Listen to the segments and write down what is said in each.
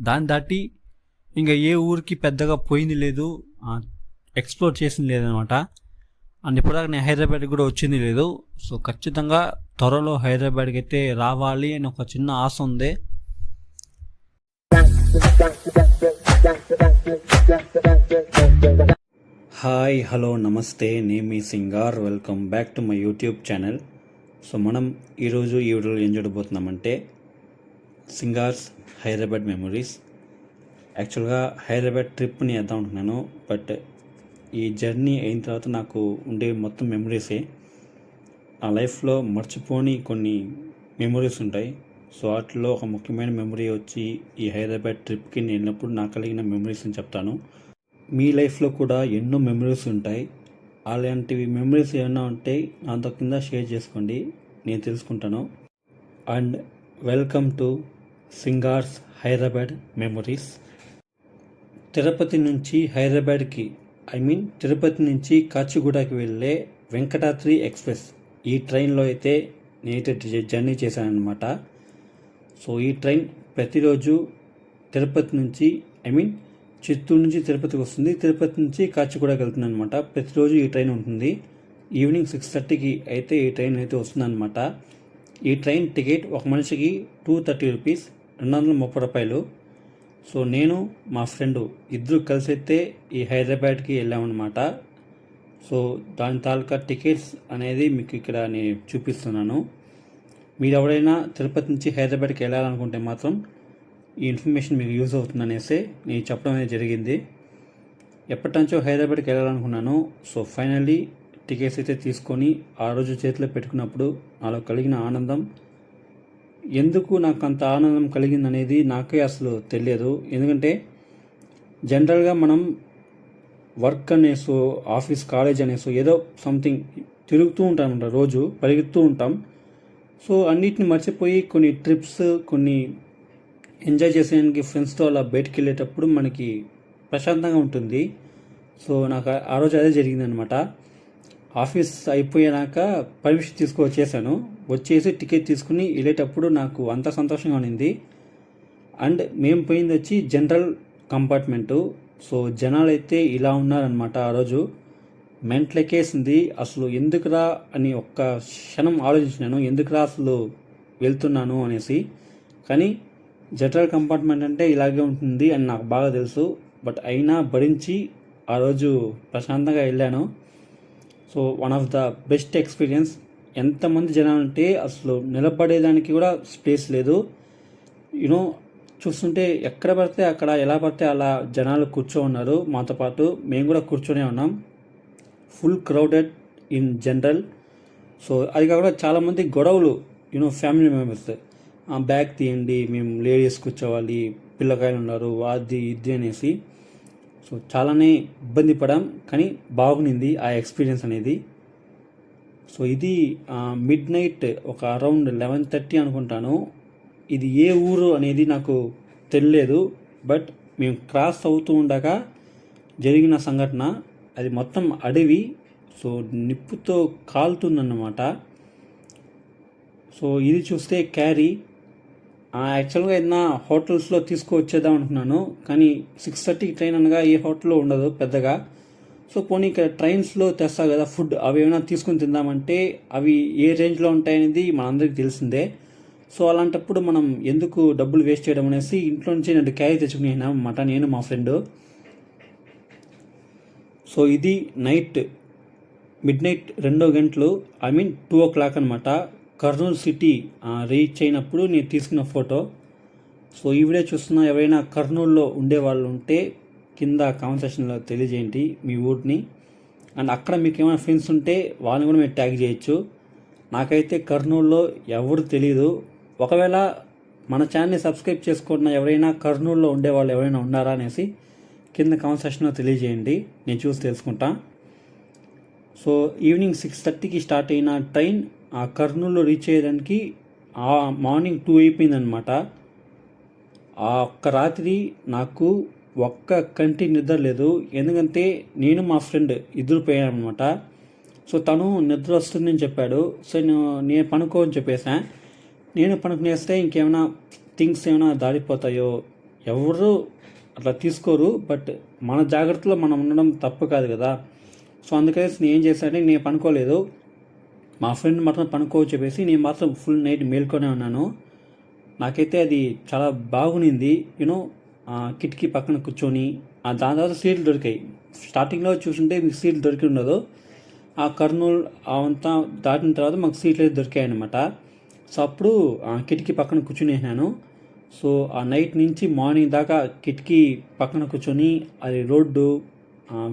దాన్ని దాటి ఇంకా ఏ ఊరికి పెద్దగా పోయింది లేదు, ఎక్స్ప్లోర్ చేసింది లేదనమాట. అండ్ ఇప్పటిదాకా నేను హైదరాబాద్కి కూడా వచ్చింది లేదు. సో ఖచ్చితంగా త్వరలో హైదరాబాద్కి అయితే రావాలి అని ఒక చిన్న ఆశ ఉంది. హాయ్, హలో, నమస్తే, నేను మీ Singar. Welcome back to my YouTube channel. So మనం ఈరోజు ఈ వీడియోలో ఏం చూడబోతున్నామంటే సింగార్స్ హైదరాబాద్ మెమరీస్. యాక్చువల్గా హైదరాబాద్ ట్రిప్ని వేద్దాం అనుకున్నాను, బట్ ఈ జర్నీ అయిన తర్వాత నాకు ఉండే మొత్తం మెమరీసే. నా లైఫ్లో మర్చిపోని కొన్ని మెమరీస్ ఉంటాయి. సో వాటిలో ఒక ముఖ్యమైన మెమరీ వచ్చి ఈ హైదరాబాద్ ట్రిప్కి నేను వెళ్ళినప్పుడు నాకు కలిగిన మెమరీస్ అని చెప్తాను. మీ లైఫ్లో కూడా ఎన్నో మెమరీస్ ఉంటాయి. అలాంటివి మెమరీస్ ఏమైనా ఉంటే నాతో కింద షేర్ చేసుకోండి, నేను తెలుసుకుంటాను. And welcome to Singar's Hyderabad memories. Tirupati నుంచి హైదరాబాద్కి, తిరుపతి నుంచి కాచిగూడకి వెళ్ళే వెంకటాద్రి ఎక్స్ప్రెస్, ఈ ట్రైన్లో అయితే నేనైతే జర్నీ చేశానమాట. సో ఈ ట్రైన్ ప్రతిరోజు తిరుపతి నుంచి చిత్తూరు నుంచి తిరుపతికి వస్తుంది, తిరుపతి నుంచి కాచిగూడకి వెళ్తుంది అనమాట. ప్రతిరోజు ఈ ట్రైన్ ఉంటుంది. ఈవినింగ్ 6:30కి అయితే ఈ ట్రైన్ అయితే వస్తుందన్నమాట. ఈ ట్రైన్ టికెట్ ఒక మనిషికి 230 రూపీస్, 230 రూపాయలు. సో నేను మా ఫ్రెండు ఇద్దరు కలిసి అయితే ఈ హైదరాబాద్కి వెళ్ళామన్నమాట. సో దాని తాలూకా టికెట్స్ అనేది మీకు ఇక్కడ నేను చూపిస్తున్నాను. మీరు ఎవరైనా తిరుపతి నుంచి హైదరాబాద్కి వెళ్ళాలనుకుంటే మాత్రం ఈ ఇన్ఫర్మేషన్ మీకు యూజ్ అవుతుందనేసి నేను చెప్పడం అనేది జరిగింది. ఎప్పటి నుంచో హైదరాబాద్కి వెళ్ళాలనుకున్నాను. సో ఫైనల్లీ టికెట్స్ అయితే తీసుకొని ఆ రోజు చేతిలో పెట్టుకున్నప్పుడు నాలో కలిగిన ఆనందం, ఎందుకు నాకు అంత ఆనందం కలిగిందనేది నాకే అసలు తెలియదు. ఎందుకంటే జనరల్గా మనం వర్క్ అనేసో, ఆఫీస్, కాలేజ్ అనేసో ఏదో సంథింగ్ తిరుగుతూ ఉంటాం, రోజు పరిగెత్తూ ఉంటాం. సో అన్నిటిని మర్చిపోయి కొన్ని ట్రిప్స్, కొన్ని ఎంజాయ్ చేసేదానికి ఫ్రెండ్స్తో అలా బయటికి వెళ్ళేటప్పుడు మనకి ప్రశాంతంగా ఉంటుంది. సో నాకు ఆ రోజు అదే జరిగిందనమాట. ఆఫీస్ అయిపోయాక పర్మిషన్ వచ్చేసాను. వచ్చేసి టికెట్ తీసుకుని వెళ్ళేటప్పుడు నాకు అంత సంతోషంగా ఉన్నింది. అండ్ మేము పోయింది వచ్చి జనరల్ కంపార్ట్మెంటు. సో జనాలు అయితే ఇలా ఉన్నారనమాట. ఆ రోజు మెంట్లెక్కేసింది. అసలు ఎందుకురా అని ఒక్క క్షణం ఆలోచించినాను, ఎందుకురా అసలు వెళ్తున్నాను అనేసి. కానీ జనరల్ కంపార్ట్మెంట్ అంటే ఇలాగే ఉంటుంది అని నాకు బాగా తెలుసు. బట్ అయినా భరించి ఆ రోజు ప్రశాంతంగా వెళ్ళాను. So one of the best experience. ఎంతమంది జనాలు అంటే అసలు నిలబడేదానికి కూడా స్పేస్ లేదు. చూస్తుంటే ఎక్కడ పడితే అక్కడ, ఎలా పడితే అలా జనాలు కూర్చో ఉన్నారు. మాతో పాటు మేము కూడా కూర్చొనే ఉన్నాం. Full crowded in general. So అది కాకుండా చాలామంది గొడవలు, ఫ్యామిలీ మెంబర్స్, బ్యాగ్ తీయండి, మేము లేడీస్ కూర్చోవాలి, పిల్లకాయలు ఉన్నారు, అది ఇది అనేసి. సో చాలానే ఇబ్బంది పడాం, కానీ బాగునింది ఆ ఎక్స్పీరియన్స్ అనేది. సో ఇది మిడ్ నైట్ ఒక అరౌండ్ 11:30 అనుకుంటాను. ఇది ఏ ఊరు అనేది నాకు తెలియలేదు, బట్ మేము క్రాస్ అవుతూ ఉండగా జరిగిన సంఘటన. అది మొత్తం అడవి. సో నిప్పుతో కాలుతుందన్నమాట. సో ఇది చూస్తే క్యారీ యాక్చువల్గా ఏదైనా హోటల్స్లో తీసుకువచ్చేద్దాం అనుకున్నాను, కానీ 6:30కి ట్రైన్ అనగా ఏ హోటల్లో ఉండదు పెద్దగా. సో పోనీ ఇక్కడ ట్రైన్స్లో తెస్తా కదా ఫుడ్, అవి ఏమైనా తీసుకుని తిందామంటే అవి ఏ రేంజ్లో ఉంటాయనేది మనందరికీ తెలిసిందే. సో అలాంటప్పుడు మనం ఎందుకు డబ్బులు వేస్ట్ చేయడం అనేసి ఇంట్లో నుంచి నేను క్యారీ తెచ్చుకుని అన్నమాట, నేను మా ఫ్రెండ్. సో ఇది మిడ్ నైట్ 2 గంటలు, 2 o'clock అనమాట. కర్నూలు సిటీ రీచ్ అయినప్పుడు నేను తీసుకున్న ఫోటో. సో ఈ వీడియో చూస్తున్న ఎవరైనా కర్నూలులో ఉండేవాళ్ళు ఉంటే కింద కామెంట్ సెక్షన్లో తెలియజేయండి మీ ఊరిని. అండ్ అక్కడ మీకు ఏమైనా ఫ్రెండ్స్ ఉంటే వాళ్ళని కూడా మీరు ట్యాగ్ చేయొచ్చు. నాకైతే కర్నూలులో ఎవరు తెలియదు. ఒకవేళ మన ఛానల్ని సబ్స్క్రైబ్ చేసుకున్న ఎవరైనా కర్నూలులో ఉండేవాళ్ళు ఎవరైనా ఉన్నారా అనేసి కింద కామెంట్ సెక్షన్లో తెలియజేయండి, నేను చూసి తెలుసుకుంటా. సో ఈవినింగ్ 6:30కి స్టార్ట్ అయిన ట్రైన్ ఆ కర్నూలులో రీచ్ అయ్యేదానికి మార్నింగ్ 2 అయిపోయిందనమాట. ఆ ఒక్క రాత్రి నాకు ఒక్క కంటి నిద్ర లేదు. ఎందుకంటే నేను మా ఫ్రెండ్ ఇద్దరు పోయానమాట. సో తను నిద్ర వస్తుందని చెప్పాడు. సో నేను పనుకో అని చెప్పేసా. నేను పనుకునేస్తే ఇంకేమైనా థింగ్స్ ఏమైనా దారిపోతాయో, ఎవరు అట్లా తీసుకోరు, బట్ మన జాగ్రత్తలో మనం ఉండడం తప్పు కాదు కదా. సో అందుకనేసి నేను ఏం చేశానంటే, నేను పనుకోలేదు, మా ఫ్రెండ్ మాత్రం పనుకోవచ్చు చెప్పేసి నేను మాత్రం ఫుల్ నైట్ మేల్కొనే ఉన్నాను. నాకైతే అది చాలా బాగునింది. కిటికీ పక్కన కూర్చొని దాని తర్వాత సీట్లు దొరికాయి. స్టార్టింగ్లో చూసుంటే మీకు సీట్లు దొరికి ఉండదు. ఆ కర్నూలు అవంతా దాటిన తర్వాత మాకు సీట్లు అయితే దొరికాయి అనమాట. సో అప్పుడు కిటికీ పక్కన కూర్చునేసాను. సో ఆ నైట్ నుంచి మార్నింగ్ దాకా కిటికీ పక్కన కూర్చొని అది రోడ్డు,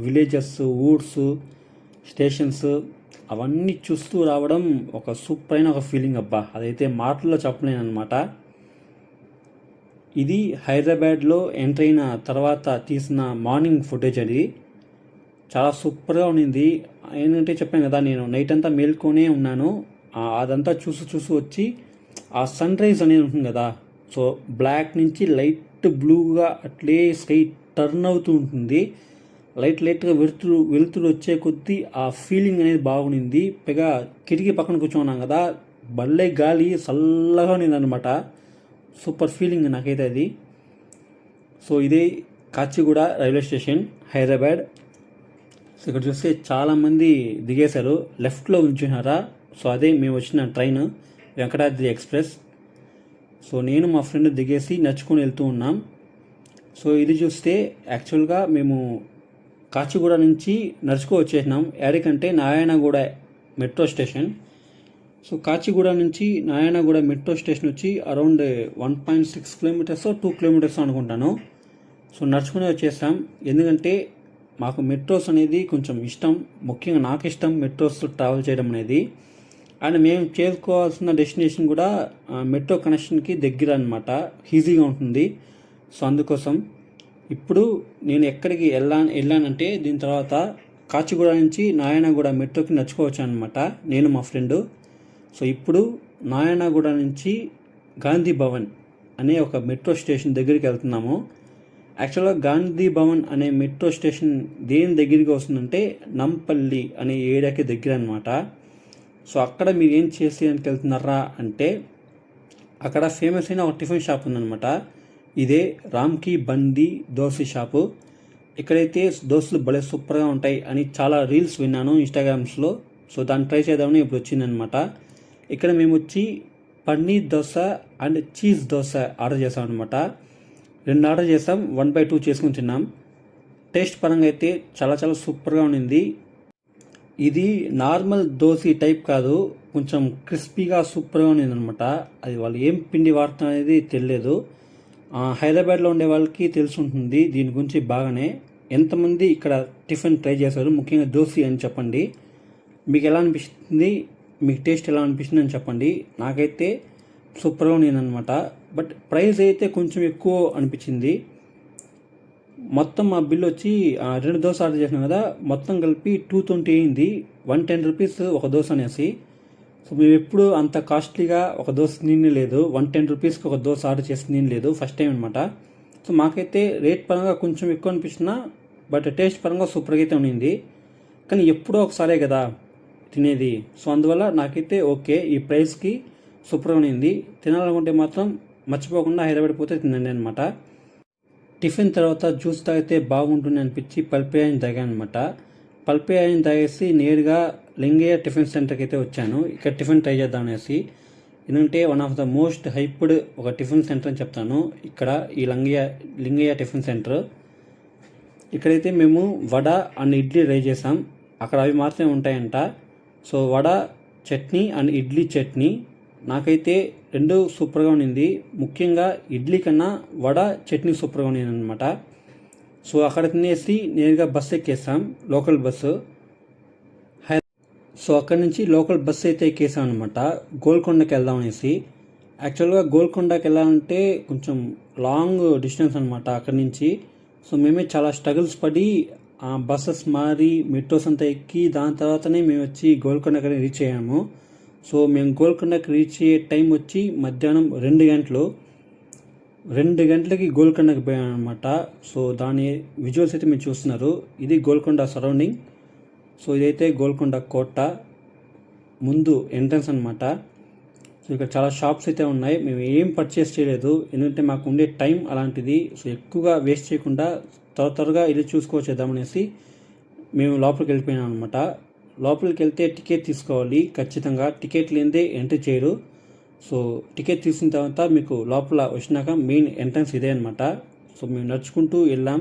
విలేజెస్, ఊడ్స్, స్టేషన్స్ అవన్నీ చూస్తూ రావడం ఒక సూపర్ అయిన ఒక ఫీలింగ్ అబ్బా. అదైతే మాటల్లో చెప్పలేను అనమాట. ఇది హైదరాబాద్లో ఎంటర్ అయిన తర్వాత తీసిన మార్నింగ్ ఫుటేజ్. అది చాలా సూపర్గా ఉండింది. ఏంటంటే చెప్పాను కదా, నేను నైట్ అంతా మేల్కొనే ఉన్నాను. అదంతా చూసి వచ్చి ఆ సన్ రైజ్ అనేది ఉంటుంది కదా, సో బ్లాక్ నుంచి లైట్ బ్లూగా అట్లే స్కై టర్న్ అవుతూ ఉంటుంది. లైట్గా వెలుతురు వచ్చే కొద్దీ ఆ ఫీలింగ్ అనేది బాగుంది. పైగా కిటికీ పక్కన కూర్చోన్నాం కదా, భలే గాలి చల్లగా ఉన్నది అనమాట. సూపర్ ఫీలింగ్ నాకైతే అది. సో ఇదే Kacheguda railway station, Hyderabad. So ఇక్కడ చూస్తే చాలామంది దిగేశారు, లెఫ్ట్లో ఉంచున్నారా. సో అదే మేము వచ్చిన ట్రైన్, వెంకటాద్రి ఎక్స్ప్రెస్. సో నేను మా ఫ్రెండ్ దిగేసి నడుచుకొని వెళ్తూ ఉన్నాం. సో ఇది చూస్తే యాక్చువల్గా మేము కాచిగూడ నుంచి నడుచుకో వచ్చేసినాం. ఎక్కడికంటే Narayanaguda metro station. So Kacheguda నుంచి నారాయణగూడ మెట్రో స్టేషన్ వచ్చి అరౌండ్ 1.6 కిలోమీటర్స్ 2 కిలోమీటర్స్ అనుకుంటాను. సో నడుచుకునే వచ్చేసాం. ఎందుకంటే మాకు మెట్రోస్ అనేది కొంచెం ఇష్టం, ముఖ్యంగా నాకు ఇష్టం మెట్రోస్ ట్రావెల్ చేయడం అనేది. అండ్ మేము చేరుకోవాల్సిన డెస్టినేషన్ కూడా మెట్రో కనెక్షన్కి దగ్గర అనమాట, ఈజీగా ఉంటుంది. సో అందుకోసం ఇప్పుడు నేను ఎక్కడికి వెళ్ళానంటే దీని తర్వాత కాచిగూడ నుంచి నారాయణగూడ మెట్రోకి నడుచుకోవచ్చాను అనమాట, నేను మా ఫ్రెండు. సో ఇప్పుడు నారాయణగూడ నుంచి గాంధీ భవన్ అనే ఒక మెట్రో స్టేషన్ దగ్గరికి వెళ్తున్నాము. యాక్చువల్గా గాంధీ భవన్ అనే మెట్రో స్టేషన్ దేని దగ్గరికి వస్తుందంటే నంపల్లి అనే ఏరియాకి దగ్గర అనమాట. సో అక్కడ మీరు ఏం చేసేయడానికి వెళ్తున్నారా అంటే, అక్కడ ఫేమస్ అయిన ఒక టిఫిన్ షాప్ ఉందన్నమాట. ఇదే రామ్కి బండి దోశ షాపు. ఇక్కడైతే దోశలు భలే సూపర్గా ఉంటాయి అని చాలా రీల్స్ విన్నాను ఇన్స్టాగ్రామ్స్లో. సో దాన్ని ట్రై చేద్దామని ఇప్పుడు వచ్చిందనమాట. ఇక్కడ మేము వచ్చి paneer dosa and cheese dosa order చేసాం అనమాట. 2 ఆర్డర్ చేసాం, 1/2 చేసుకుని తిన్నాం. టేస్ట్ పరంగా అయితే చాలా సూపర్గా ఉండింది. ఇది నార్మల్ దోశ టైప్ కాదు, కొంచెం క్రిస్పీగా సూపర్గా ఉన్నది అనమాట. అది వాళ్ళు ఏం పిండి వాడుతున్నారు అనేది తెలియదు. హైదరాబాద్లో ఉండే వాళ్ళకి తెలిసి ఉంటుంది దీని గురించి బాగానే. ఎంతమంది ఇక్కడ టిఫిన్ ట్రై చేశారు, ముఖ్యంగా దోశ అని చెప్పండి. మీకు ఎలా అనిపిస్తుంది, మీకు టేస్ట్ ఎలా అనిపిస్తుంది అని చెప్పండి. నాకైతే సూపర్గా ఉన్నది అనమాట. బట్ ప్రైస్ అయితే కొంచెం ఎక్కువ అనిపించింది. మొత్తం మా బిల్ వచ్చి 2 దోశ ఆర్డర్ చేసినాం కదా, మొత్తం కలిపి 220 అయింది. 110 రూపీస్ ఒక దోశ అనేసి. సో మేము ఎప్పుడు అంత కాస్ట్లీగా ఒక దోశ తిని లేదు, 110 రూపీస్కి ఒక దోశ ఆర్డర్ చేసి తిని లేదు, ఫస్ట్ టైం అనమాట. సో మాకైతే రేట్ పరంగా కొంచెం ఎక్కువ అనిపించిన, బట్ టేస్ట్ పరంగా సూపర్గా అయితే ఉన్నింది. కానీ ఎప్పుడో ఒకసారే కదా తినేది. సో అందువల్ల నాకైతే ఓకే, ఈ ప్రైస్కి సూపర్గా ఉన్నింది. తినాలనుకుంటే మాత్రం మర్చిపోకుండా హైదరాబాద్ పోతే తినండి అనమాట. టిఫిన్ తర్వాత జ్యూస్ తాగితే బాగుంటుంది అనిపించి పల్పేయాన్ని తాగాను అనమాట. పల్పేయాన్ని తాగేసి నేరుగా లింగయ్య టిఫిన్ సెంటర్కి అయితే వచ్చాను. ఇక్కడ టిఫిన్ ట్రై చేద్దాం అనేసి. ఎందుకంటే one of the most hyped ఒక టిఫిన్ సెంటర్ అని చెప్తాను ఇక్కడ, ఈ లింగయ్య టిఫిన్ సెంటర్. ఇక్కడైతే మేము వడ అండ్ ఇడ్లీ ట్రై చేసాం. అక్కడ అవి మాత్రమే ఉంటాయంట. సో వడ చట్నీ అండ్ ఇడ్లీ చట్నీ నాకైతే 2 సూపర్గా ఉన్నింది. ముఖ్యంగా ఇడ్లీ కన్నా వడ చట్నీ సూపర్గా ఉన్నింది అనమాట. సో అక్కడ తినేసి నేరుగా బస్సు ఎక్కేసాం, లోకల్ బస్సు. సో అక్కడి నుంచి లోకల్ బస్సు అయితే ఎక్కేసాం అనమాట, గోల్కొండకి వెళ్దాం అనేసి. యాక్చువల్గా గోల్కొండకి వెళ్ళాలంటే కొంచెం లాంగ్ డిస్టెన్స్ అనమాట అక్కడి నుంచి. సో మేమే చాలా స్ట్రగుల్స్ పడి బస్సెస్ మారి మెట్రోస్ అంతా ఎక్కి దాని తర్వాతనే మేము వచ్చి గోల్కొండకి రీచ్ అయ్యాము. సో మేము గోల్కొండకి రీచ్ అయ్యే టైం వచ్చి మధ్యాహ్నం 2 గంటలు. 2 గంటలకి గోల్కొండకి పోయాను అనమాట. సో దాని విజువల్స్ అయితే మీరు చూస్తున్నారు. ఇది గోల్కొండ సరౌండింగ్. సో ఇదైతే గోల్కొండ కోట ముందు ఎంట్రన్స్ అనమాట. సో ఇక్కడ చాలా షాప్స్ అయితే ఉన్నాయి. మేము ఏం పర్చేస్ చేయలేదు, ఎందుకంటే మాకు ఉండే టైం అలాంటిది. సో ఎక్కువగా వేస్ట్ చేయకుండా త్వరగా ఇది చూసుకొచ్చేద్దామనేసి మేము లోపలికి వెళ్ళిపోయినాం అనమాట. లోపలికి వెళ్తే టికెట్ తీసుకోవాలి ఖచ్చితంగా. టికెట్ లేనిదే ఎంట్రీ చేయరు. సో టికెట్ తీసిన తర్వాత మీకు లోపల వచ్చినాక మెయిన్ ఎంట్రన్స్ ఇదే అనమాట. సో మేము నడుచుకుంటూ వెళ్ళాం,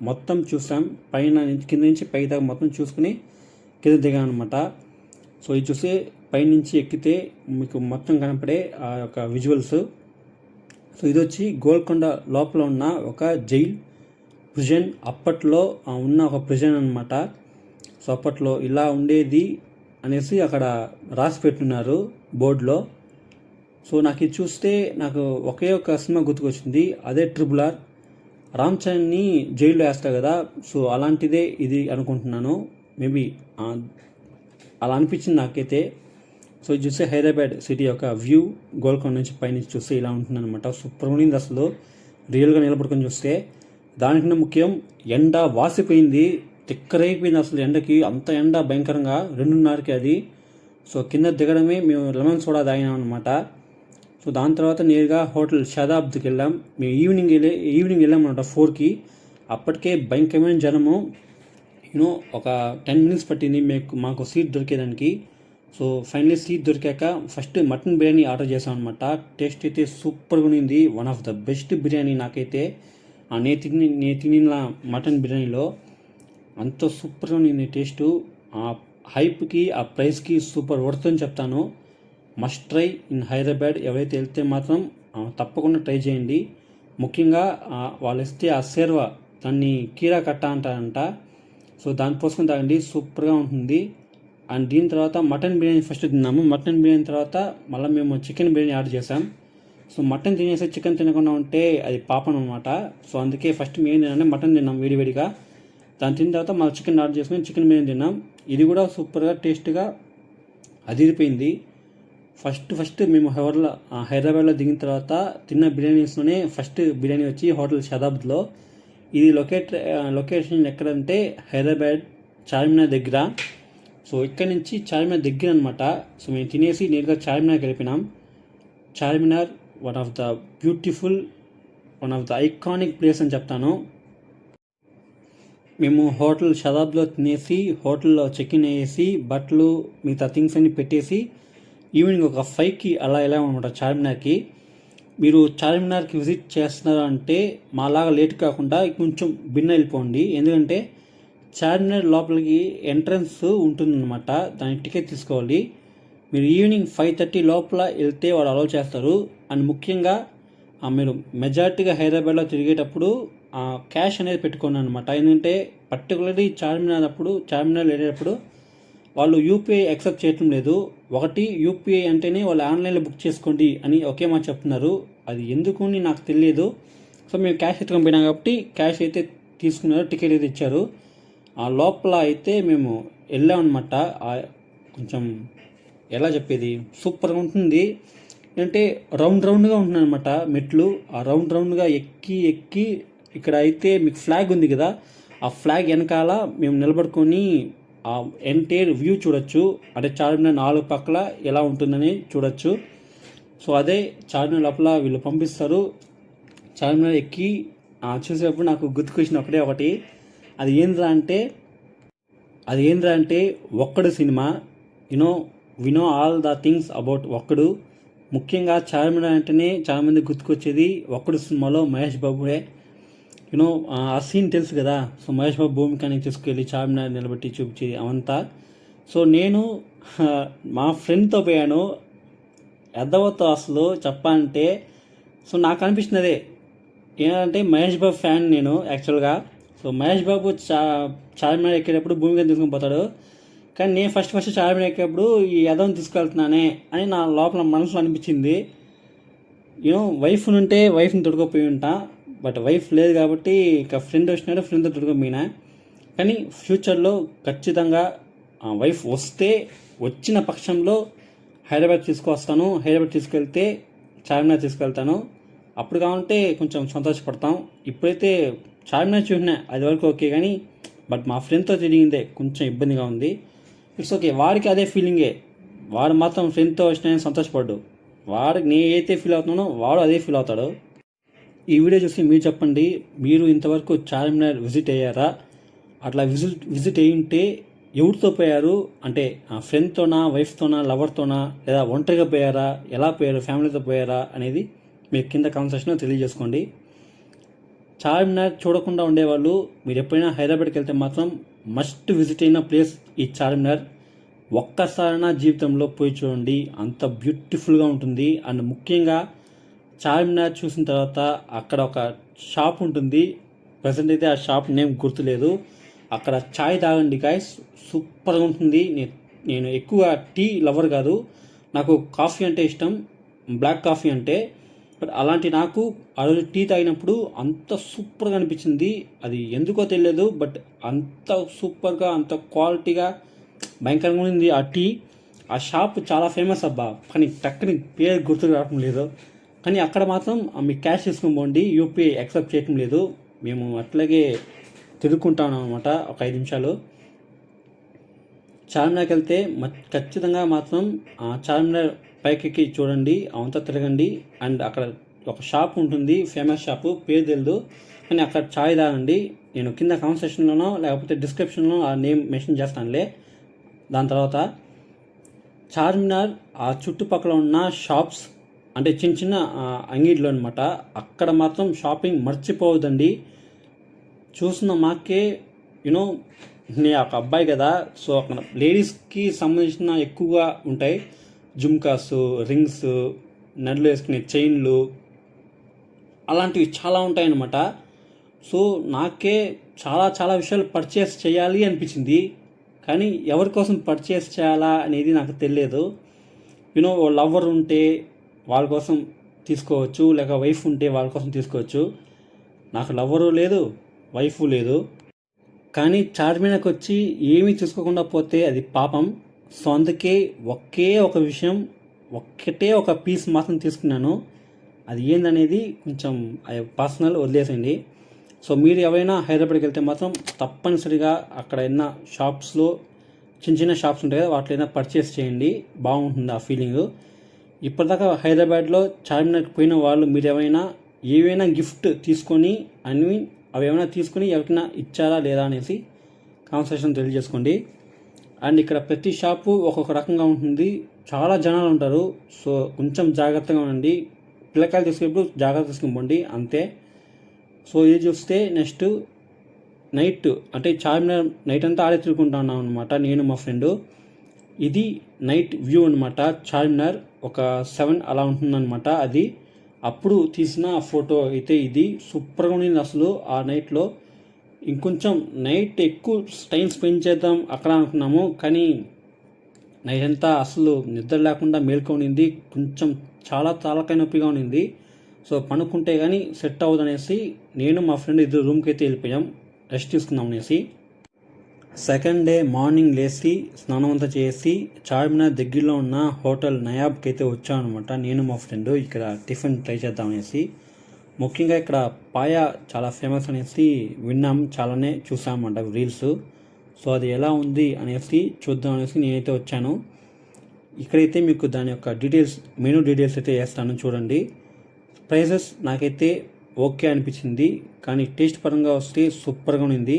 మొత్తం చూసాం, పైన కింద నుంచి పై దాకా మొత్తం చూసుకుని కింద దిగాం అనమాట. సో ఇది చూసి పైనుంచి ఎక్కితే మీకు మొత్తం కనపడే ఆ యొక్క విజువల్స్. సో ఇది వచ్చి గోల్కొండ లోపల ఉన్న ఒక జైల్ ప్రిజన్, అప్పట్లో ఉన్న ఒక ప్రిజన్ అనమాట. సో అప్పట్లో ఇలా ఉండేది అనేసి అక్కడ రాసి పెట్టున్నారు బోర్డులో. సో నాకు ఇది చూస్తే నాకు ఒకే ఒక సినిమా గుర్తుకొచ్చింది, అదే RRR. రామ్ చరణ్ని జైల్లో వేస్తారు కదా, సో అలాంటిదే ఇది అనుకుంటున్నాను. మేబీ అలా అనిపించింది నాకైతే. సో ఇది చూస్తే హైదరాబాద్ సిటీ యొక్క వ్యూ గోల్కొండ నుంచి పైనుంచి చూస్తే ఇలా ఉంటుంది అనమాట. సూపర్ ఉండింది అసలు, రియల్గా నిలబడుకొని చూస్తే. దానికన్నా ముఖ్యం ఎండ వాసిపోయింది, తిక్కరైపోయింది అసలు ఎండకి. అంత ఎండ భయంకరంగా 2:30కి అది. సో కింద దిగడమే మేము లెమన్ సోడా తాగినాం అనమాట. సో దాని తర్వాత నేరుగా హోటల్ శతాబ్దికి వెళ్ళాం. మేము ఈవినింగ్ వెళ్ళామన్నమాట 4కి. అప్పటికే భయంకరమైన జనము. ఒక 10 minutes పట్టింది మాకు సీట్ దొరికేదానికి. సో ఫైనలీ సీట్ దొరికాక ఫస్ట్ మటన్ బిర్యానీ ఆర్డర్ చేసాం అనమాట. టేస్ట్ అయితే సూపర్గా ఉన్నింది, one of the best biryani నాకైతే. నేను తినిన మటన్ బిర్యానీలో అంత సూపర్గా ఉన్నింది టేస్టు. ఆ హైప్కి ఆ ప్రైస్కి సూపర్ వర్త్ అని చెప్తాను. Must try in Hyderabad. ఎవరైతే వెళ్తే మాత్రం తప్పకుండా ట్రై చేయండి. ముఖ్యంగా వాళ్ళు ఇస్తే ఆ సేర్వా, దాన్ని కీరా కట్ట అంటారంట. సో దాన్ని పోసుకొని తాగండి, సూపర్గా ఉంటుంది. అండ్ దీని తర్వాత మటన్ బిర్యానీ ఫస్ట్ తిన్నాము. మటన్ బిర్యానీ తర్వాత మళ్ళీ మేము చికెన్ బిర్యానీ ఆర్డర్ చేసాం. సో మటన్ తినేసి చికెన్ తినకుండా ఉంటే అది పాపం అనమాట. సో అందుకే ఫస్ట్ మేము తినంటే మటన్ తిన్నాం వేడివేడిగా. దాని తిన్న తర్వాత మళ్ళీ చికెన్ ఆర్డర్ చేసుకుని చికెన్ బిర్యానీ తిన్నాం. ఇది కూడా సూపర్గా టేస్ట్గా అదిరిపోయింది. ఫస్ట్ మేము హైదరాబాద్లో దిగిన తర్వాత తిన్న బిర్యానీస్లోనే ఫస్ట్ బిర్యానీ వచ్చి హోటల్ శతాబ్దిలో. ఇది లొకేషన్ ఎక్కడంటే హైదరాబాద్ చార్మినార్ దగ్గర. సో ఇక్కడ నుంచి చార్మినార్ దగ్గర అనమాట. సో మేము తినేసి నేరుగా చార్మినార్కి వెళ్ళిపోయినాం. Charminar one of the beautiful, one of the iconic place అని చెప్తాను. మేము హోటల్ శతాబ్దిలో తినేసి హోటల్లో చెక్-ఇన్ అయ్యేసి బట్టలు మిగతా థింగ్స్ అన్ని పెట్టేసి ఈవినింగ్ ఒక 5కి అలా వెళ్ళామన్నమాట చార్మినార్కి. మీరు చార్మినార్కి విజిట్ చేస్తున్నారు అంటే మాలాగా లేట్ కాకుండా కొంచెం భిన్న వెళ్ళిపోండి. ఎందుకంటే చార్మినార్ లోపలికి ఎంట్రన్స్ ఉంటుందన్నమాట, దానికి టికెట్ తీసుకోవాలి. మీరు ఈవినింగ్ 5:30 లోపల వెళ్తే వాళ్ళు అలౌ చేస్తారు. అండ్ ముఖ్యంగా మీరు మెజారిటీగా హైదరాబాద్లో తిరిగేటప్పుడు క్యాష్ అనేది పెట్టుకోండి అనమాట. ఎందుకంటే పర్టికులర్లీ చార్మినార్ వెళ్ళేటప్పుడు వాళ్ళు యూపీఐ యాక్సెప్ట్ చేయటం లేదు. ఒకటి యూపీఐ అంటేనే వాళ్ళు ఆన్లైన్లో బుక్ చేసుకోండి అని ఒకే మాట చెప్తున్నారు. అది ఎందుకు అని నాకు తెలియదు. సో మేము క్యాష్ ఎత్తుకొని పోయినాం కాబట్టి క్యాష్ అయితే తీసుకున్నారు, టికెట్ అయితే ఇచ్చారు. ఆ లోపల అయితే మేము వెళ్ళామన్నమాట. కొంచెం ఎలా చెప్పేది, సూపర్గా ఉంటుంది. అంటే రౌండ్గా ఉంటుంది అనమాట మెట్లు. ఆ రౌండ్గా ఎక్కి ఇక్కడ అయితే మీకు ఫ్లాగ్ ఉంది కదా, ఆ ఫ్లాగ్ వెనకాల మేము నిలబడుకొని ఆ ఎంటైర్ వ్యూ చూడొచ్చు. అంటే చార్మినార్ 4 పక్కల ఎలా ఉంటుందని చూడొచ్చు. సో అదే చార్మినార్ లోపల వీళ్ళు పంపిస్తారు. చార్మినార్ ఎక్కి చూసేటప్పుడు నాకు గుర్తుకొచ్చిన ఒకటి, అది ఏంద్రా అంటే Okkadu cinema. We know all the things about Okkadu. ముఖ్యంగా చార్మినార్ అంటేనే చాలా మంది గుర్తుకొచ్చేది ఒక్కడు సినిమాలో మహేష్ బాబుడే. ఆ సీన్ తెలుసు కదా. సో మహేష్ బాబు భూమికానికి తీసుకెళ్ళి చార్మినార్ నిలబెట్టి చూపించేది అవంతా. సో నేను మా ఫ్రెండ్తో పోయాను. ఎద్దవతో అసలు చెప్పాలంటే. సో నాకు అనిపించింది అదే, ఏంటంటే మహేష్ బాబు ఫ్యాన్ నేను యాక్చువల్గా. సో మహేష్ బాబు చార్మినార్ ఎక్కేటప్పుడు భూమికని తీసుకొని పోతాడు, కానీ నేను ఫస్ట్ చార్మినార్ ఎక్కేటప్పుడు ఈ ఎదవని తీసుకెళ్తున్నానే అని నా లోపల మనసులో అనిపించింది. వైఫ్ ఉంటే వైఫ్ని తొడుకోపోయి ఉంటా, బట్ వైఫ్ లేదు కాబట్టి ఇక ఫ్రెండ్ వచ్చినాడు, ఫ్రెండ్తో తొడుకోపోయినా. కానీ ఫ్యూచర్లో ఖచ్చితంగా వైఫ్ వచ్చిన పక్షంలో హైదరాబాద్ తీసుకొస్తాను. హైదరాబాద్ తీసుకెళ్తే చార్మినార్ తీసుకెళ్తాను. అప్పుడు కావాలంటే కొంచెం సంతోషపడతాం. ఇప్పుడైతే చార్మినార్ చూసినా అది వరకు ఓకే, కానీ బట్ మా ఫ్రెండ్తో తిరిగిందే కొంచెం ఇబ్బందిగా ఉంది. ఇట్స్ ఓకే, వాడికి అదే ఫీలింగే. వాడు మాత్రం ఫ్రెండ్తో వచ్చినా సంతోషపడ్డు. వాడికి నేనైతే ఫీల్ అవుతున్నానో వాడు అదే ఫీల్ అవుతాడు. ఈ వీడియో చూసి మీరు చెప్పండి, మీరు ఇంతవరకు చార్మినార్ విజిట్ అయ్యారా? అట్లా విజిట్ అయ్యింటే ఎవరితో పోయారు? అంటే ఫ్రెండ్తోనా, వైఫ్తోనా, లవర్తోనా, లేదా ఒంటరిగా పోయారా? ఎలా పోయారు? ఫ్యామిలీతో పోయారా అనేది మీరు కింద కామెంట్ సెక్షన్లో తెలియజేసుకోండి. చార్మినార్ చూడకుండా ఉండేవాళ్ళు మీరు ఎప్పుడైనా హైదరాబాద్కి వెళ్తే మాత్రం మస్ట్ విజిట్ అయిన ప్లేస్ ఈ చార్మినార్. ఒక్కసారైనా జీవితంలో పోయి చూడండి, అంత బ్యూటిఫుల్గా ఉంటుంది. అండ్ ముఖ్యంగా చార్మినార్ చూసిన తర్వాత అక్కడ ఒక షాప్ ఉంటుంది, ప్రజెంట్ అయితే ఆ షాప్ నేమ్ గుర్తులేదు. అక్కడ చాయ్ తాగండి గాయస్, సూపర్గా ఉంటుంది. నేను ఎక్కువ టీ లవర్ కాదు, నాకు కాఫీ అంటే ఇష్టం, బ్లాక్ కాఫీ అంటే. బట్ అలాంటి నాకు ఆ రోజు టీ తాగినప్పుడు అంత సూపర్గా అనిపించింది. అది ఎందుకో తెలియదు, బట్ అంత సూపర్గా, అంత క్వాలిటీగా భయంకరంగా ఉంది ఆ టీ. ఆ షాప్ చాలా ఫేమస్ అబ్బా, కానీ టక్కుని పేరు గుర్తుకు రావడం లేదు. కానీ అక్కడ మాత్రం మీకు క్యాష్ తీసుకుని పోండి, యూపీఐ యాక్సెప్ట్ చేయటం లేదు. మేము అట్లాగే తిరుగుకుంటాం అనమాట ఒక 5 నిమిషాలు. చార్మినార్కి వెళ్తే ఖచ్చితంగా మాత్రం చార్మినార్ పైకి చూడండి, అవంతా తిరగండి. అండ్ అక్కడ ఒక షాప్ ఉంటుంది, ఫేమస్ షాపు, పేరు తెలియదు, కానీ అక్కడ చాయ్ తాగండి. నేను కింద కామెంట్ సెక్షన్లోనో లేకపోతే డిస్క్రిప్షన్లో ఆ నేమ్ మెన్షన్ చేస్తానులే. దాని తర్వాత చార్మినార్ ఆ చుట్టుపక్కల ఉన్న షాప్స్ అంటే చిన్న చిన్న అంగిళ్ళు అనమాట, అక్కడ మాత్రం షాపింగ్ మర్చిపోవద్దండి. చూసిన మాకే యూనో నేను ఒక అబ్బాయి కదా, సో అక్కడ లేడీస్కి సంబంధించిన ఎక్కువగా ఉంటాయి. జుమ్కాస్, రింగ్స్, నడులు వేసుకునే చైన్లు, అలాంటివి చాలా ఉంటాయన్నమాట. సో నాకే చాలా చాలా విషయాలు పర్చేస్ చేయాలి అనిపించింది, కానీ ఎవరి కోసం పర్చేస్ చేయాలా అనేది నాకు తెలియదు. లవర్ ఉంటే వాళ్ళ కోసం తీసుకోవచ్చు, లేక వైఫ్ ఉంటే వాళ్ళ కోసం తీసుకోవచ్చు. నాకు లవ్వరు లేదు, వైఫ్ లేదు. కానీ చార్మినార్కి వచ్చి ఏమీ తీసుకోకుండా పోతే అది పాపం. సో అందుకే ఒకే ఒక విషయం, ఒక్కటే ఒక పీస్ మాత్రం తీసుకున్నాను. అది ఏందనేది కొంచెం పర్సనల్ వదిలేసండి. సో మీరు ఎవరైనా హైదరాబాద్కి వెళ్తే మాత్రం తప్పనిసరిగా అక్కడ ఉన్న షాప్స్లో చిన్న చిన్న షాప్స్ ఉంటాయి కదా, వాటిలో పర్చేస్ చేయండి, బాగుంటుంది ఆ ఫీలింగు. ఇప్పటిదాకా హైదరాబాద్లో చార్మినార్కి పోయిన వాళ్ళు మీరు ఏవైనా గిఫ్ట్ తీసుకొని అవి ఏమైనా తీసుకొని ఎవరికైనా ఇచ్చారా లేదా అనేసి కామెంట్ సెక్షన్ తెలియజేసుకోండి. అండ్ ఇక్కడ ప్రతి షాపు ఒక్కొక్క రకంగా ఉంటుంది, చాలా జనాలు ఉంటారు. సో కొంచెం జాగ్రత్తగా ఉండండి, పిల్లకాయలు తీసుకునేప్పుడు జాగ్రత్త తీసుకుని పోండి అంతే. సో ఇది చూస్తే నెక్స్ట్ నైట్, అంటే చార్మినార్ నైట్ అంతా ఆడే తిరుగుకుంటా ఉన్నాం అనమాట నేను మా ఫ్రెండు. ఇది నైట్ వ్యూ అనమాట. చార్మినార్ ఒక 7 అలా ఉంటుందన్నమాట. అది అప్పుడు తీసిన ఫోటో అయితే ఇది సూపర్గా ఉంది అసలు. ఆ నైట్లో ఇంకొంచెం నైట్ ఎక్కువ టైం స్పెండ్ చేద్దాం అక్కడ అనుకున్నాము, కానీ నైట్ అంతా అసలు నిద్ర లేకుండా మేల్కొనింది, కొంచెం చాలా తలకాయ నొప్పిగా ఉన్నింది. సో పనుకుంటే కానీ సెట్ అవ్వదు అనేసి నేను మా ఫ్రెండ్ ఇద్దరు రూమ్కి అయితే వెళ్ళిపోయాం, రెస్ట్ తీసుకుందాం అనేసి. సెకండ్ డే మార్నింగ్ లేచి స్నానం అంతా చేసి చార్మినార్ దగ్గరలో ఉన్న హోటల్ నయాబ్కి అయితే వచ్చాం అనమాట నేను మా ఫ్రెండ్. ఇక్కడ టిఫిన్ ట్రై చేద్దామనేసి. ముఖ్యంగా ఇక్కడ పాయా చాలా ఫేమస్ అనేసి విన్నాం, చాలానే చూసామంట రీల్స్. సో అది ఎలా ఉంది అనేసి చూద్దాం అనేసి నేనైతే వచ్చాను. ఇక్కడైతే మీకు దాని యొక్క డీటెయిల్స్, మెనూ డీటెయిల్స్ అయితే వేస్తాను చూడండి. ప్రైసెస్ నాకైతే ఓకే అనిపించింది, కానీ టేస్ట్ పరంగా వస్తే సూపర్గా ఉంది.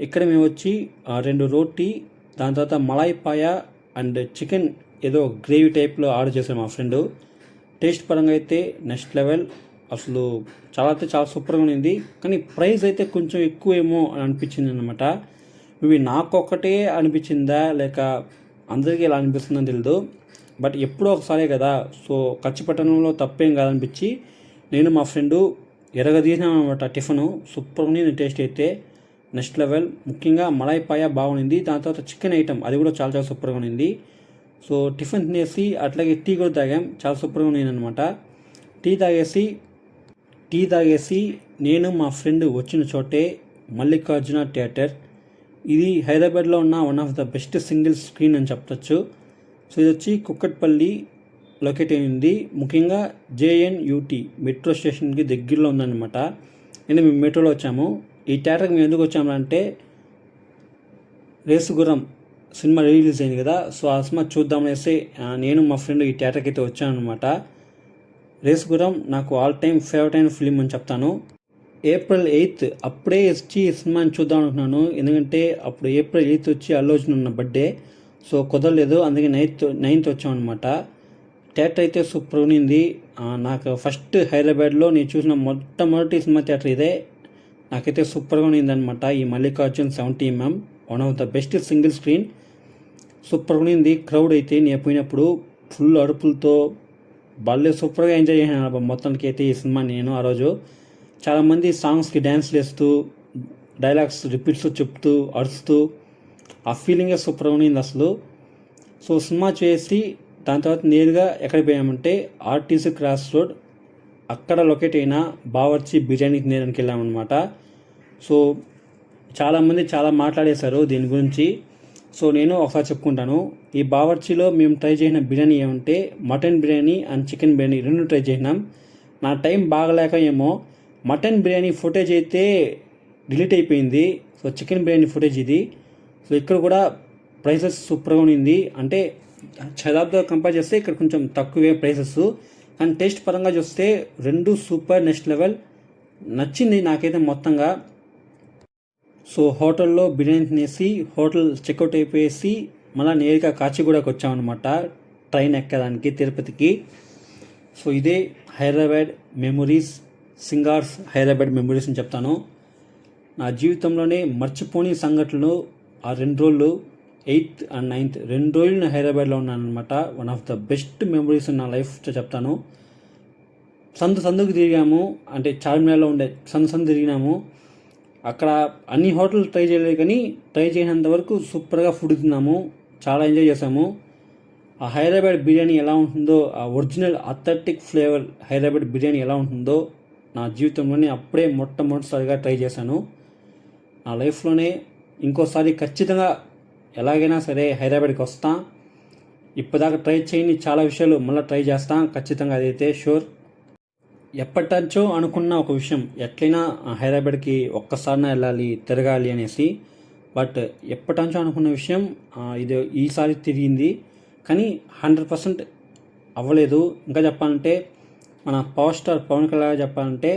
ఇక్కడ మేము వచ్చి 2 రోటీ, దాని తర్వాత మలాయ్ పాయా అండ్ చికెన్ ఏదో గ్రేవీ టైప్లో ఆర్డర్ చేశాను మా ఫ్రెండ్. టేస్ట్ పరంగా అయితే నెక్స్ట్ లెవెల్, అసలు చాలా సూపర్గా ఉంది. కానీ ప్రైస్ అయితే కొంచెం ఎక్కువేమో అని అనిపించింది అనమాట. ఇవి నాకు ఒక్కటే అనిపించిందా లేక అందరికీ ఎలా అనిపిస్తుందని తెలియదు, బట్ ఎప్పుడో ఒకసారే కదా, సో ఖర్చు పెట్టడంలో తప్పేం కాదనిపించి నేను మా ఫ్రెండు ఎరగదీసాం అనమాట. టిఫిన్ సూపర్గా ఉంది, టేస్ట్ అయితే నెక్స్ట్ లెవెల్. ముఖ్యంగా మలాయ్ పాయా బాగుంది, దాని తర్వాత చికెన్ ఐటమ్ అది కూడా చాలా సూపర్గా ఉంది. సో టిఫిన్ తినేసి అట్లాగే టీ కూడా తాగాం, చాలా సూపర్గా ఉంది అనమాట. టీ తాగేసి నేను మా ఫ్రెండ్ వచ్చిన చోటే మల్లికార్జున థియేటర్. ఇది హైదరాబాద్లో ఉన్న one of the best single screen అని చెప్పచ్చు. సో ఇది వచ్చి కుక్కట్పల్లి లొకేట్ అయింది. ముఖ్యంగా JNUT మెట్రో స్టేషన్కి దగ్గరలో ఉందన్నమాట. మేము మెట్రోలో వచ్చాము. ఈ థియేటర్కి మేము ఎందుకు వచ్చామంటే రేసుగుర్రం సినిమా రిలీజ్ అయింది కదా, సో ఆ సినిమా చూద్దామనేసి నేను మా ఫ్రెండ్ ఈ థియేటర్కి అయితే వచ్చాను అనమాట. రేసుగుర్రం నాకు ఆల్ టైమ్ ఫేవరెట్ అయిన ఫిలిం అని చెప్తాను. April 8th అప్పుడే వచ్చి ఈ సినిమాని చూద్దాం అనుకున్నాను. ఎందుకంటే అప్పుడు April 8th వచ్చి అల్లు అర్జున్ ఉన్న బర్త్డే. సో కుదరలేదు, అందుకే 9th వచ్చామన్నమాట. థియేటర్ అయితే సూపర్ ఉన్నింది. నాకు ఫస్ట్ హైదరాబాద్లో నేను చూసిన మొట్టమొదటి సినిమా థియేటర్ ఇదే. నాకైతే సూపర్గా ఉన్నిందనమాట. ఈ Mallikarjun 70mm one of the best single screen. సూపర్గా ఉన్నింది. క్రౌడ్ అయితే నేను పోయినప్పుడు ఫుల్ అరుపులతో భలే సూపర్గా ఎంజాయ్ చేశాను మొత్తానికి అయితే ఈ సినిమా. నేను ఆ రోజు చాలామంది సాంగ్స్కి డ్యాన్స్లు వేస్తూ డైలాగ్స్ రిపీట్స్ చెప్తూ అరుస్తూ ఆ ఫీలింగే సూపర్గా ఉన్నింది అసలు. సో సినిమా చేసి దాని తర్వాత నేరుగా ఎక్కడికి పోయామంటే ఆర్టీసీ క్రాస్ రోడ్, అక్కడ లొకేట్ అయిన బావర్చి బిర్యానీ తినేదానికి వెళ్ళామన్నమాట. సో చాలామంది చాలా మాట్లాడేశారు దీని గురించి. సో నేను ఒకసారి చెప్పుకుంటాను. ఈ బావర్చిలో మేము ట్రై చేసిన బిర్యానీ ఏమంటే mutton biryani and chicken biryani రెండు ట్రై చేసినాం. నా టైం బాగలేక ఏమో మటన్ బిర్యానీ ఫుటేజ్ అయితే డిలీట్ అయిపోయింది. సో చికెన్ బిర్యానీ ఫుటేజ్ ఇది. సో ఇక్కడ కూడా ప్రైసెస్ సూపర్గా ఉన్నింది. అంటే చదాబ్తో కంపేర్ చేస్తే ఇక్కడ కొంచెం తక్కువే ప్రైసెస్, కానీ టేస్ట్ పరంగా చూస్తే రెండు సూపర్ నెక్స్ట్ లెవెల్. నచ్చింది నాకైతే మొత్తంగా. సో హోటల్లో బిర్యానీ తినేసి హోటల్ చెక్అవుట్ అయిపోయేసి మళ్ళీ నేరుగా కాచిగూడకు వచ్చామన్నమాట ట్రైన్ ఎక్కడానికి తిరుపతికి. సో ఇదే హైదరాబాద్ మెమొరీస్, సింగార్స్ హైదరాబాద్ మెమొరీస్ అని చెప్తాను. నా జీవితంలోనే మర్చిపోని సంఘటనలు ఆ 2 రోజులు 8th and 9th 2 రోజులు నేను హైదరాబాద్లో ఉన్నాను అనమాట. One of the best memories నా లైఫ్ చెప్తాను. సందుకు తిరిగాము, అంటే చార్మినార్లో ఉండే సందు తిరిగినాము. అక్కడ అన్ని హోటల్ ట్రై చేయలేదు, కానీ ట్రై చేసినంత వరకు సూపర్గా ఫుడ్ తిన్నాము, చాలా ఎంజాయ్ చేసాము. ఆ హైదరాబాద్ బిర్యానీ ఎలా ఉంటుందో, ఆ original authentic flavour Hyderabad biryani ఎలా ఉంటుందో నా జీవితంలోనే అప్పుడే మొట్టమొదటిసారిగా ట్రై చేశాను. నా లైఫ్లోనే ఇంకోసారి ఖచ్చితంగా ఎలాగైనా సరే హైదరాబాద్కి వస్తా. ఇప్పటిదాకా ట్రై చేయని చాలా విషయాలు మళ్ళీ ట్రై చేస్తా ఖచ్చితంగా, అదైతే షూర్. ఎప్పటించో అనుకున్న ఒక విషయం, ఎట్లయినా హైదరాబాద్కి ఒక్కసారినా వెళ్ళాలి, తిరగాలి అనేసి. బట్ ఎప్పటించో అనుకున్న విషయం ఇది ఈసారి తిరిగింది, కానీ 100% అవ్వలేదు. ఇంకా చెప్పాలంటే మన పవర్ స్టార్ పవన్ కళ్యాణ్ చెప్పాలంటే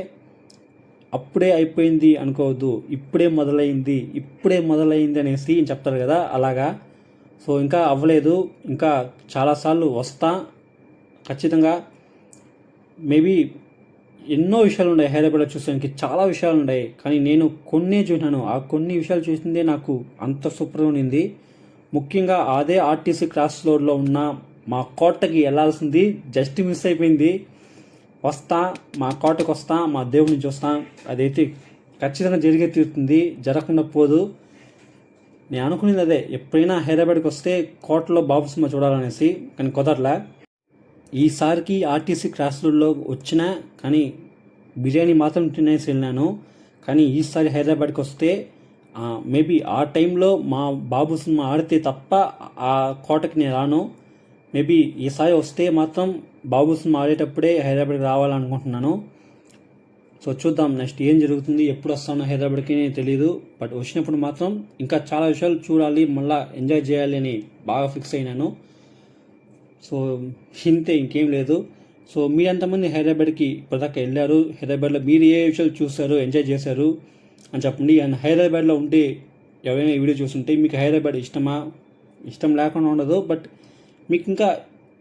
అప్పుడే అయిపోయింది అనుకోవద్దు, ఇప్పుడే మొదలైంది అనేసి చెప్తారు కదా, అలాగా. సో ఇంకా అవ్వలేదు, ఇంకా చాలాసార్లు వస్తా ఖచ్చితంగా. మేబీ ఎన్నో విషయాలు ఉన్నాయి హైదరాబాద్లో చూసానికి, చాలా విషయాలు ఉన్నాయి, కానీ నేను కొన్నే చూసినాను. ఆ కొన్ని విషయాలు చూసిందే నాకు అంత సూపర్గా ఉన్నింది. ముఖ్యంగా అదే ఆర్టీసీ క్రాస్ రోడ్లో ఉన్న మా కోటకి వెళ్ళాల్సింది జస్ట్ మిస్ అయిపోయింది. వస్తా, మా కోటకు వస్తా, మా దేవుడిని చూస్తా, అదైతే ఖచ్చితంగా జరిగే తీరుతుంది, జరగకుండా పోదు. నేను అనుకునేది అదే, ఎప్పుడైనా హైదరాబాద్కి వస్తే కోటలో బాబు సినిమా చూడాలనేసి, కానీ కుదరలే. ఈసారికి ఆర్టీసీ క్రాస్ రోడ్లో వచ్చినా కానీ బిర్యానీ మాత్రం తినేసి వెళ్ళినాను. కానీ ఈసారి హైదరాబాద్కి వస్తే మేబీ ఆ టైంలో మా బాబు సినిమా ఆడితే తప్ప ఆ కోటకి నేను రాను. మేబీ ఈసారి వస్తే మాత్రం బాబు సినిమా ఆడేటప్పుడే హైదరాబాద్కి రావాలనుకుంటున్నాను. సో చూద్దాం నెక్స్ట్ ఏం జరుగుతుంది, ఎప్పుడు వస్తానో హైదరాబాద్కి నేను తెలియదు. బట్ వచ్చినప్పుడు మాత్రం ఇంకా చాలా విషయాలు చూడాలి, మళ్ళీ ఎంజాయ్ చేయాలి అని బాగా ఫిక్స్ అయినాను. సో ఇంతే, ఇంకేం లేదు. సో మీరు ఎంతమంది హైదరాబాద్కి ఇప్పటిదాకా వెళ్ళారు, హైదరాబాద్లో మీరు ఏ విషయాలు చూస్తారు, ఎంజాయ్ చేశారు అని చెప్పండి. అండ్ హైదరాబాద్లో ఉంటే ఎవరైనా ఈ వీడియో చూస్తుంటే మీకు హైదరాబాద్ ఇష్టమా, ఇష్టం లేకుండా ఉండదు, బట్ మీకు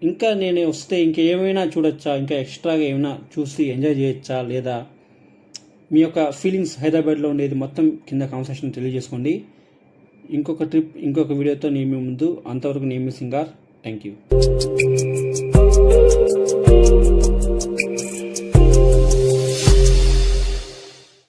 ఇంకా నేను వస్తే ఇంకేమైనా చూడొచ్చా, ఇంకా ఎక్స్ట్రాగా ఏమైనా చూసి ఎంజాయ్ చేయొచ్చా, లేదా మీ యొక్క ఫీలింగ్స్ హైదరాబాద్లో ఉండేది మొత్తం కింద కామెంట్ సెక్షన్ తెలియజేసుకోండి. ఇంకొక వీడియోతో నేను మీ ముందు. అంతవరకు నేను మీ సింగార్. Thank you.